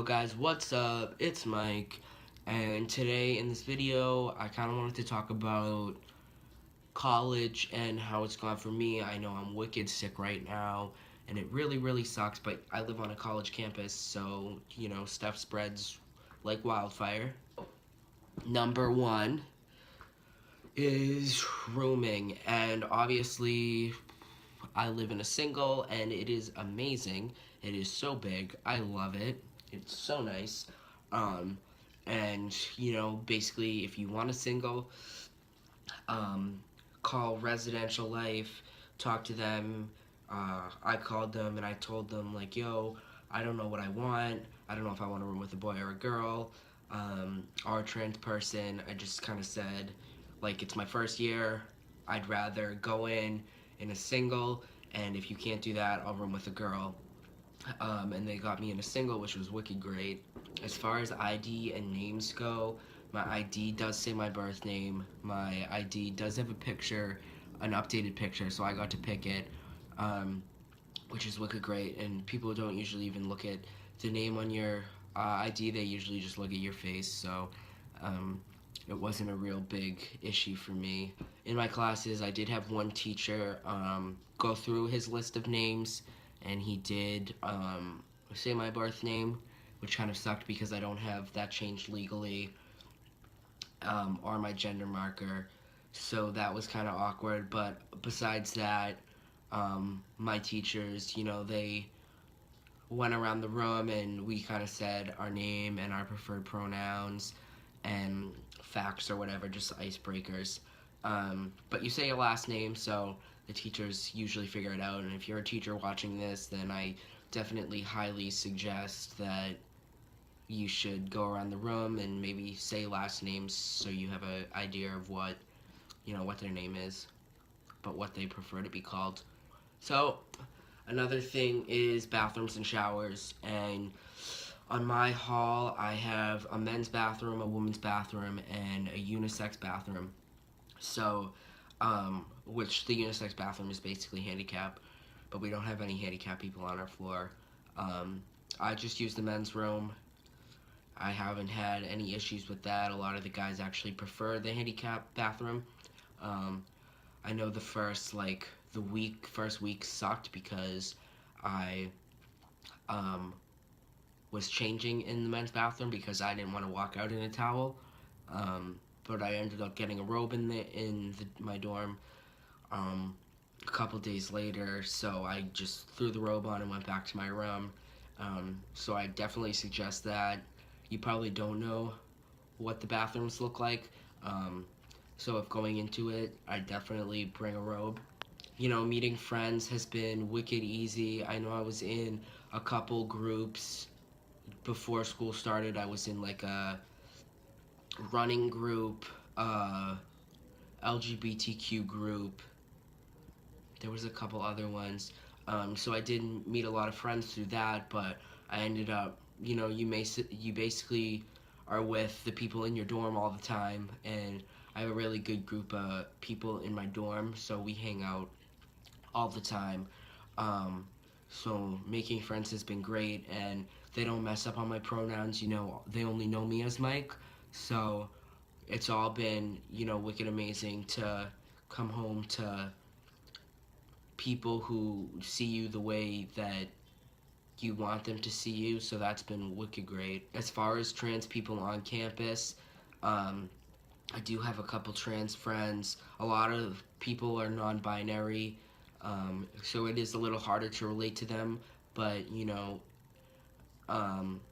guys, what's up? It's Mike, and today in this video I kind of wanted to talk about college and how it's gone for me. I know I'm wicked sick right now and it really sucks, but I live on a college campus, so stuff spreads like wildfire. Number one is rooming, and obviously I live in a single and it is amazing. It is so big. I love it. It's so nice. Um, and basically, if you want a single, um, call Residential Life, talk to them. I called them and I told them, like, yo, I don't know what I want. I don't know if I want to room with a boy or a girl, or a trans person. I just kind of said, like, it's my first year. I'd rather go in a single, and if you can't do that, I'll room with a girl. And they got me in a single, which was wicked great. As far as ID and names go, my ID does say my birth name. My ID does have a picture, an updated picture, so I got to pick it, which is wicked great. And people don't usually even look at the name on your ID, they usually just look at your face, so it wasn't a real big issue for me. In my classes, I did have one teacher go through his list of names, and he did say my birth name, which kind of sucked because I don't have that changed legally, or my gender marker, so that was kind of awkward. But besides that, my teachers, they went around the room and we kind of said our name and our preferred pronouns and facts or whatever, just icebreakers. But you say your last name, so the teachers usually figure it out. And if you're a teacher watching this, then I definitely highly suggest that you should go around the room and maybe say last names so you have an idea of what their name is, but what they prefer to be called. So another thing is bathrooms and showers, and on my hall I have a men's bathroom, a women's bathroom, and a unisex bathroom. So, which the unisex bathroom is basically handicap, but we don't have any handicap people on our floor. I just use the men's room. I haven't had any issues with that. A lot of the guys actually prefer the handicap bathroom. I know the first week sucked because I was changing in the men's bathroom because I didn't want to walk out in a towel. But I ended up getting a robe in my dorm a couple days later, so I just threw the robe on and went back to my room. So I definitely suggest that. You probably don't know what the bathrooms look like, so if going into it, I definitely bring a robe. Meeting friends has been wicked easy. I know I was in a couple groups before school started. I was in like a running group, LGBTQ group. There was a couple other ones. So I didn't meet a lot of friends through that, but I ended up, you basically are with the people in your dorm all the time, and I have a really good group of people in my dorm, so we hang out all the time. So making friends has been great, and they don't mess up on my pronouns. They only know me as Mike, so it's all been wicked amazing to come home to people who see you the way that you want them to see you, so that's been wicked great. As far as trans people on campus, I do have a couple trans friends. A lot of people are non-binary, so it is a little harder to relate to them, but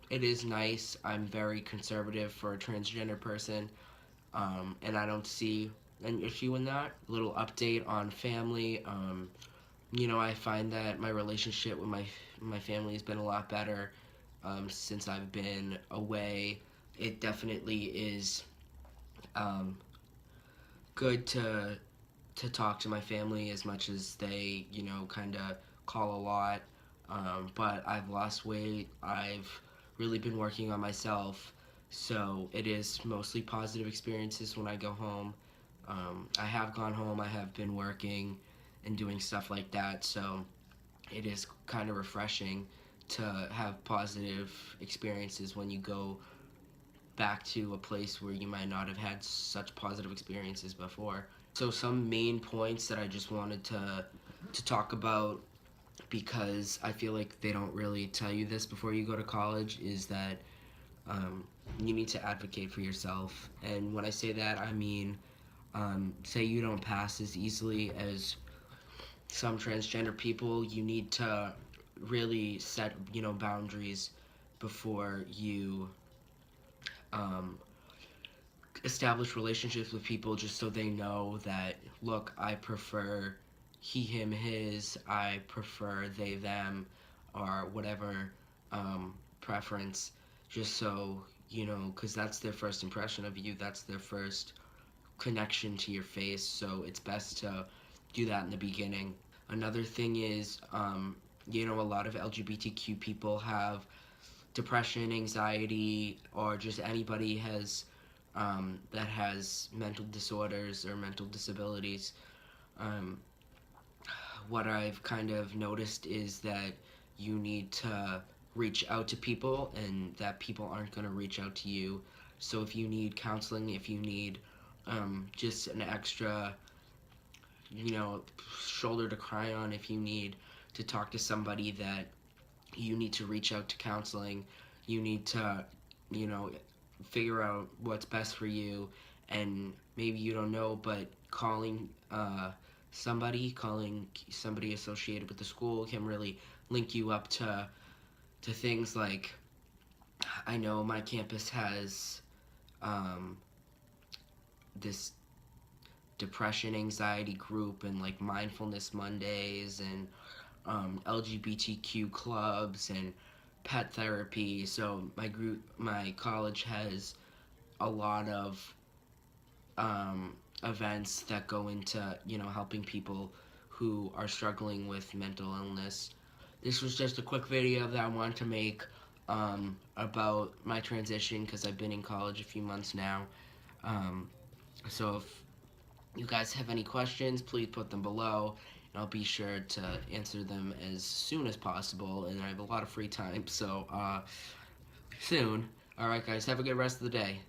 it is nice. I'm very conservative for a transgender person, and I don't see an issue in that. A little update on family. I find that my relationship with my family has been a lot better since I've been away. It definitely is good to talk to my family as much as they kind of call a lot. But I've lost weight. I've really been working on myself, so it is mostly positive experiences when I go home. I have gone home. I have been working and doing stuff like that, so it is kind of refreshing to have positive experiences when you go back to a place where you might not have had such positive experiences before. So some main points that I just wanted to talk about, because I feel like they don't really tell you this before you go to college, is that um, you need to advocate for yourself. And when I say that, I mean, say you don't pass as easily as some transgender people, you need to really set, boundaries before you um, establish relationships with people, just so they know that, look, I prefer he, him, his, I prefer they, them, or whatever preference, just so, because that's their first impression of you, that's their first connection to your face, so it's best to do that in the beginning. Another thing is, a lot of LGBTQ people have depression, anxiety, or just anybody has that has mental disorders or mental disabilities. Um, what I've kind of noticed is that you need to reach out to people, and that people aren't going to reach out to you. So if you need counseling, if you need just an extra, shoulder to cry on, if you need to talk to somebody, that you need to reach out to counseling, you need to, you know, figure out what's best for you, and maybe you don't know, but calling somebody associated with the school can really link you up to things like, I know my campus has um, this depression anxiety group, and like mindfulness Mondays, and LGBTQ clubs, and pet therapy. So my college has a lot of events that go into, helping people who are struggling with mental illness. This was just a quick video that I wanted to make about my transition, because I've been in college a few months now. Um, so if you guys have any questions, please put them below, and I'll be sure to answer them as soon as possible. And I have a lot of free time, so soon. Alright, guys, have a good rest of the day.